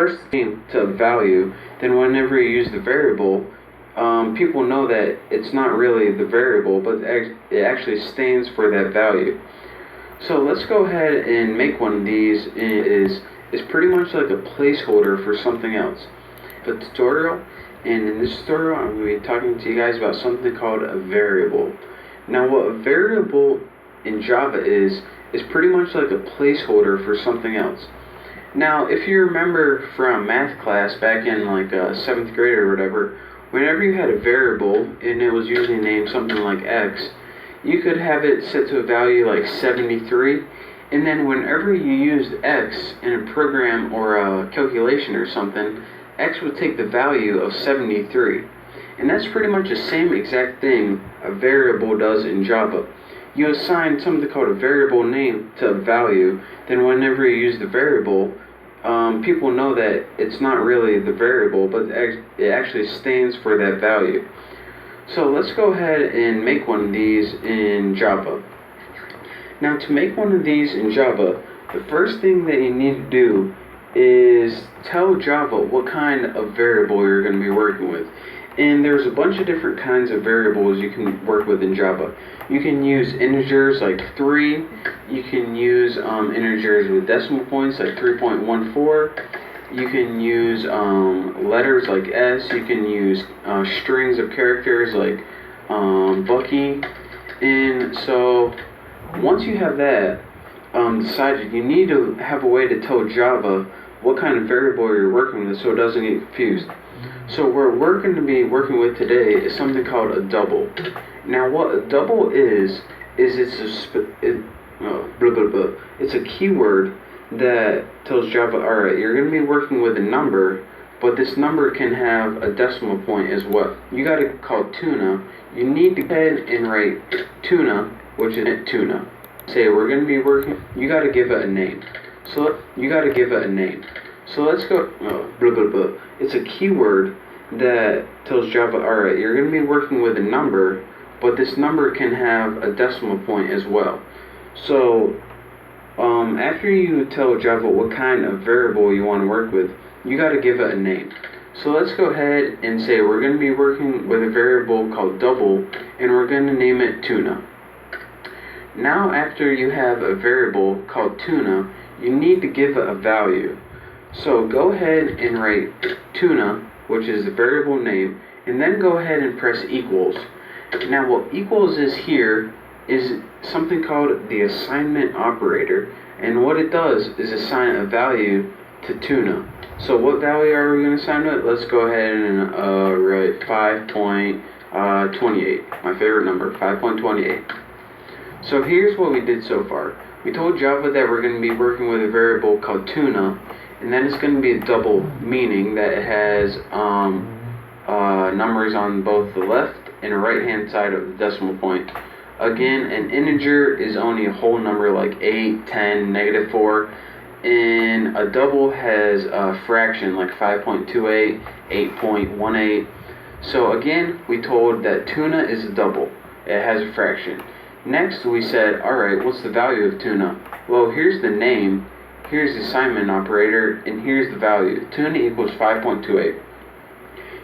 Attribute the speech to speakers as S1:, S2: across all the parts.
S1: first name to value, then whenever you use the variable, people know that it's not really the variable, but it actually stands for that value. So let's go ahead and make one of these. Is pretty much like a placeholder for something else. The tutorial, and in this tutorial I'm going to be talking to you guys about something called a variable. Now what a variable in Java is pretty much like a placeholder for something else. Now if you remember from math class back in like 7th grade or whatever, whenever you had a variable and it was usually named something like x, you could have it set to a value like 73, and then whenever you used x in a program or a calculation or something, x would take the value of 73. And that's pretty much the same exact thing a variable does in Java. You assign something called a variable name to a value, then whenever you use the variable, people know that it's not really the variable, but it actually stands for that value. So let's go ahead and make one of these in Java. Now to make one of these in Java, the first thing that you need to do is tell Java what kind of variable you're going to be working with. And there's a bunch of different kinds of variables you can work with in Java. You can use integers like 3, you can use integers with decimal points like 3.14, you can use letters like S, you can use strings of characters like Bucky. And so once you have that decided, you need to have a way to tell Java what kind of variable you're working with so it doesn't get confused. So what we're going to be working with today is something called a double. Now what a double is it's a keyword that tells Java, alright, you're going to be working with a number, but this number can have a decimal point as well. You got to call tuna. You need to go ahead and write tuna, which is tuna. Say we're going to be working, you got to give it a name. So let's go, it's a keyword that tells Java, alright, you're going to be working with a number, but this number can have a decimal point as well. So after you tell Java what kind of variable you want to work with, you got to give it a name. So let's go ahead and say we're going to be working with a variable called double, and we're going to name it tuna. Now after you have a variable called tuna, you need to give it a value. So go ahead and write tuna, which is the variable name, and then go ahead and press equals. Now what equals is here is something called the assignment operator, and what it does is assign a value to tuna. So what value are we going to assign to it? Let's go ahead and write 5.28, my favorite number, 5.28. So here's what we did so far. We told Java that we're going to be working with a variable called tuna, and then it's going to be a double, meaning that it has numbers on both the left and the right hand side of the decimal point. Again, an integer is only a whole number like 8, 10, -4, and a double has a fraction like 5.28, 8.18. So again, we told that tuna is a double. It has a fraction. Next we said, alright, what's the value of tuna? Well, here's the name, here's the assignment operator, and here's the value. Tuna equals 5.28.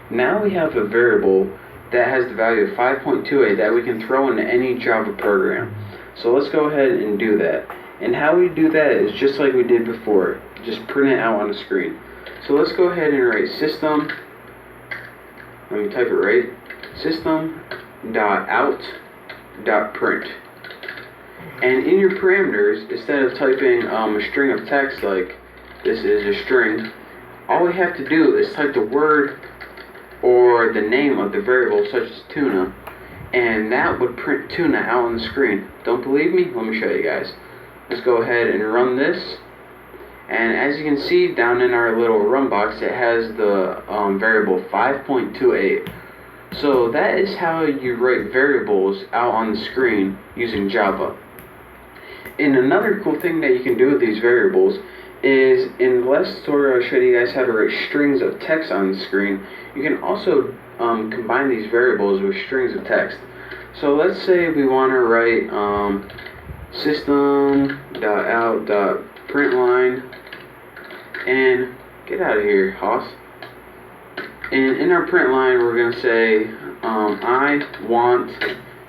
S1: Now we have a variable that has the value of 5.28 that we can throw into any Java program. So let's go ahead and do that. And how we do that is just like we did before. Just print it out on the screen. So let's go ahead and write system, let me type it right, system.out.print. And in your parameters, instead of typing a string of text like this is a string, all we have to do is type the word or the name of the variable, such as tuna, and that would print tuna out on the screen. Don't believe me? Let me show you guys. Let's go ahead and run this, and as you can see down in our little run box, it has the variable 5.28. So that is how you write variables out on the screen using Java. And another cool thing that you can do with these variables is, in the last tutorial I showed you guys how to write strings of text on the screen. You can also combine these variables with strings of text. So let's say we want to write system.out.println, and Get out of here, Hoss. And in our print line, we're going to say, I want,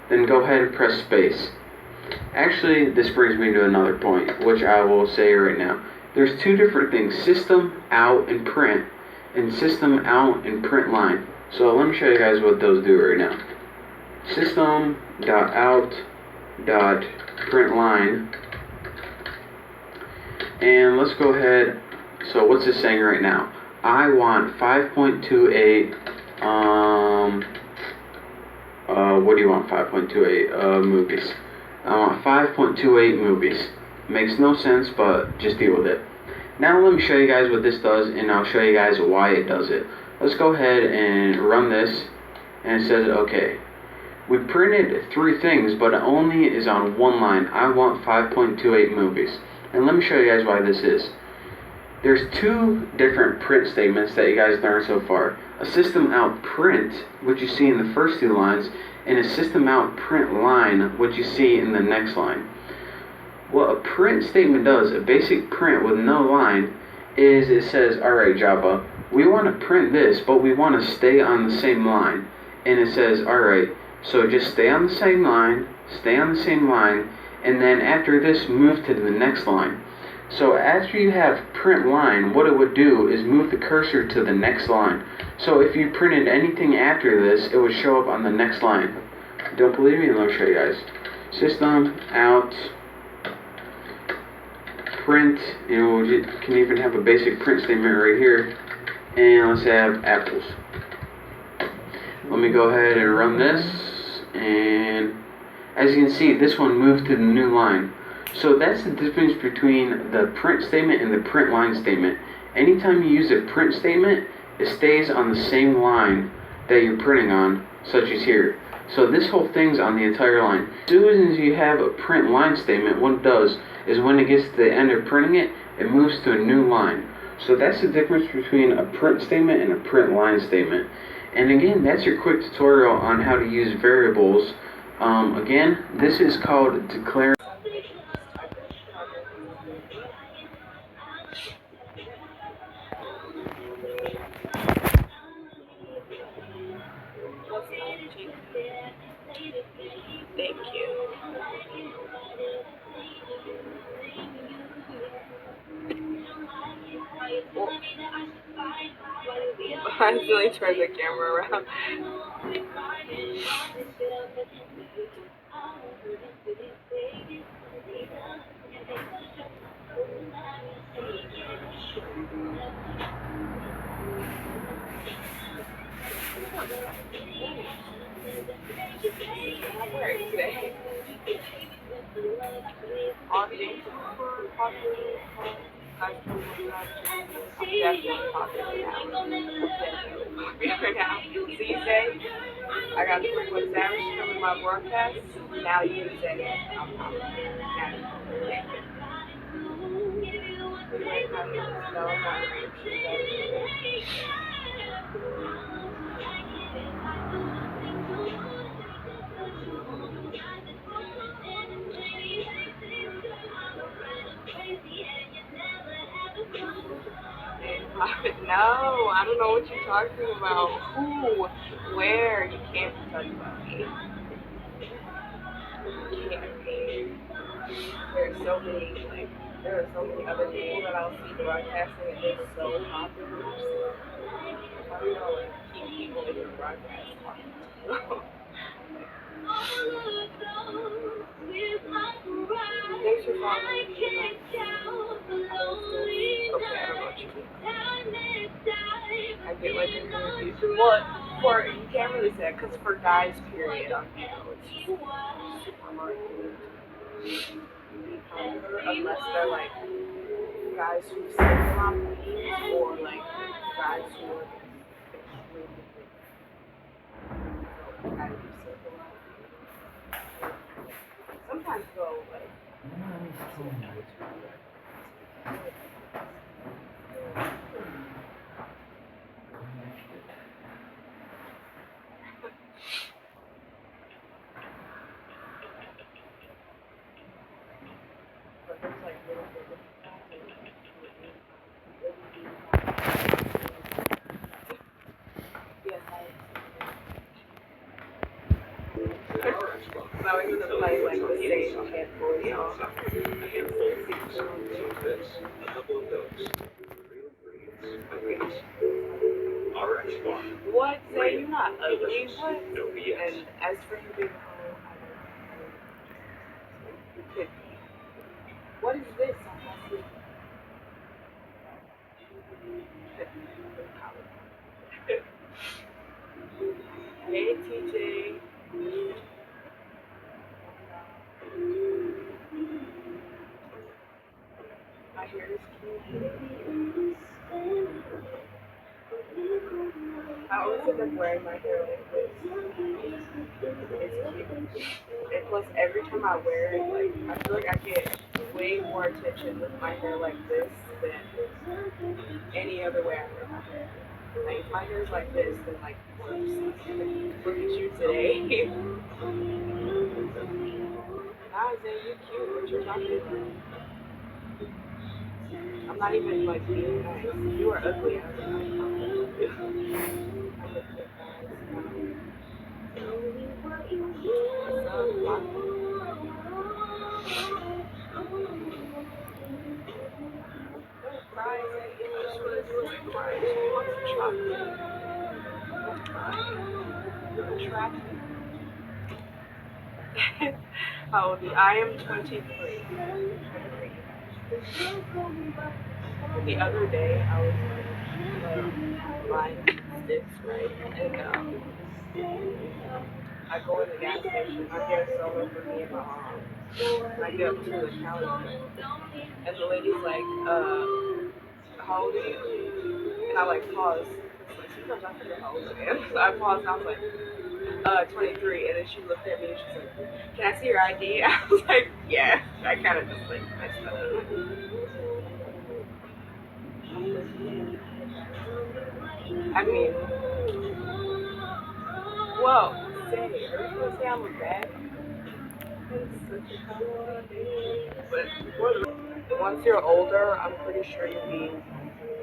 S1: then go ahead and press space. Actually, this brings me to another point, which I will say right now. There's two different things, system out and print, and system out and print line. So let me show you guys what those do right now. System.out.print line. And let's go ahead. So what's this saying right now? I want 5.28, what do you want 5.28 movies? I want 5.28 movies. Makes no sense, but just deal with it. Now let me show you guys what this does, and I'll show you guys why it does it. Let's go ahead and run this, and it says, okay, we printed 3 things, but it only is on one line. I want 5.28 movies. And let me show you guys why this is. There's 2 different print statements that you guys learned so far. A system out print, which you see in the first 2 lines, and a system out print line, which you see in the next line. What a print statement does, a basic print with no line, is it says, alright Java, we want to print this, but we want to stay on the same line. And it says, alright, so just stay on the same line, and then after this, move to the next line. So after you have print line, what it would do is move the cursor to the next line. So if you printed anything after this, it would show up on the next line. Don't believe me? Let me show you guys. System out print, and we can even have a basic print statement right here. And let's have apples. Let me go ahead and run this, and as you can see, this one moved to the new line. So that's the difference between the print statement and the print line statement. Anytime you use a print statement, it stays on the same line that you're printing on, such as here. So this whole thing's on the entire line. As soon as you have a print line statement, what it does is when it gets to the end of printing it, it moves to a new line. So that's the difference between a print statement and a print line statement. And again, that's your quick tutorial on how to use variables. Again, this is called declare.
S2: Thank you. I accidentally turned the camera around. Today. All the days for popular, I'm definitely popular now. See, you say, I got 21 Savage coming my broadcast. Now you say, I'm popular. No, I don't know what you're talking about. Who? Where? You can't be talking about me. You can't be. There are so many other people that I'll see broadcasting and they're so popular. I don't know, like, keep people in the broadcast talking to you. Thanks for following me. Okay, I don't know what you mean. I get like a confused. Well, you can't really say it because for guys, period, on it's super hard unless they're like guys who sing a lot of memes or like guys who are extremely guys who sing a lot. Sometimes go like. But there's like little bit of I was gonna play like the same handful of songs. What? Say you're not ugly? What? And as for you being home, you could be. What is this on my sleeve? Hey TJ. My hair is cute. I always end up wearing my hair like this. It's cute. And plus, every time I wear it, like, I feel like I get way more attention with my hair like this than any other way I wear my hair. Like, if my hair is like this, then, like, look at you today. Nah, Zay, you cute. What you talking about? I'm not even, like, being nice. If you are ugly, I would not compliment you. I look good, guys. What's up, Lottie? Don't cry, Zay. I just want to do it like cry. She wants some chocolate. Don't cry. You're attractive. How old are you? I am 23. The other day, I was buying sticks, right? And I go in the gas station. I get a soda for me and my mom. And I get up to the counter, and the lady's like, how old are you? And I like pause. Like, sometimes I forget how old I am. So I paused and I was like, 23. And then she looked at me and she's like, can I see your ID? I was like, yeah. I kind of just like messed up. I mean, whoa, say, are you gonna say I'm a bad? But once you're older, I'm pretty sure you'll be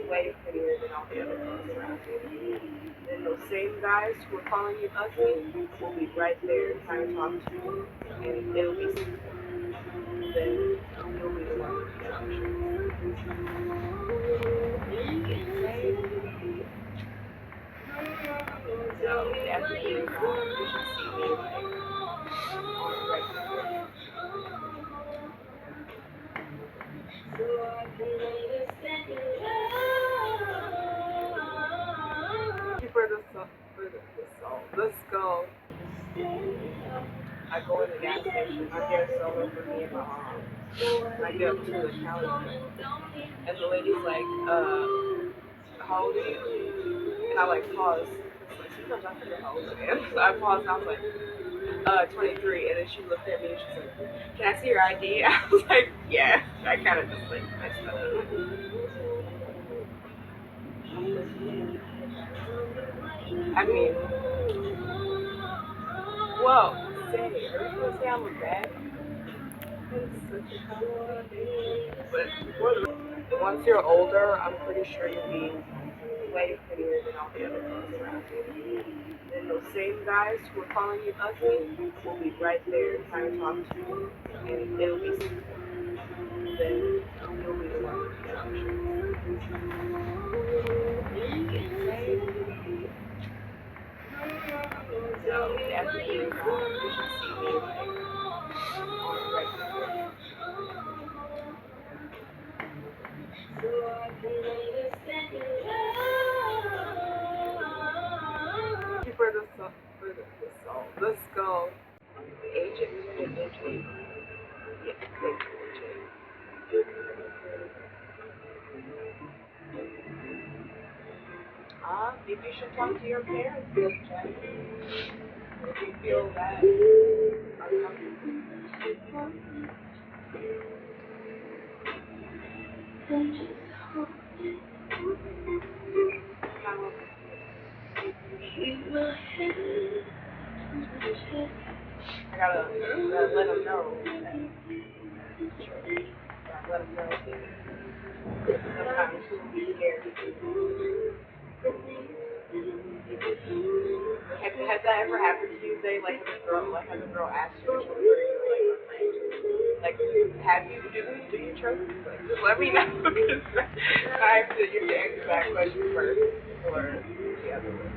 S2: way prettier than all the other girls around you. And those same guys who are calling you ugly will be right there trying to talk to you, and it'll be then you'll be the one with the option. So definitely, you should see me like on a regular. The skull. I go in the gas station. I get a soda for me and my mom. And I get up to the counter, and the lady's like, how old are you? And I like pause. Like, sometimes I forget how old I am. So I paused and I was like, 23. And then she looked at me and she's like, can I see your ID? I was like, yeah. I kind of just like messed up. I mean, whoa, say, are you gonna say I'm a bad? But once you're older, I'm pretty sure you'll be way prettier than all the other girls around you. And those same guys who are calling you ugly will be right there trying to talk to you, and it'll be then you'll be the one with the option. So definitely, you should see me like on a regular. The skull. Agent. Yeah, maybe you should talk to your parents, Jack. If you feel that uncomfortable. I gotta let them know. Gotta let them know. Sometimes people be scared. Has that ever happened to you, Zay? say like has a girl asked you to trust her, like have you do you trust? Like, just let me know because I have to you have to answer that question first or the other one.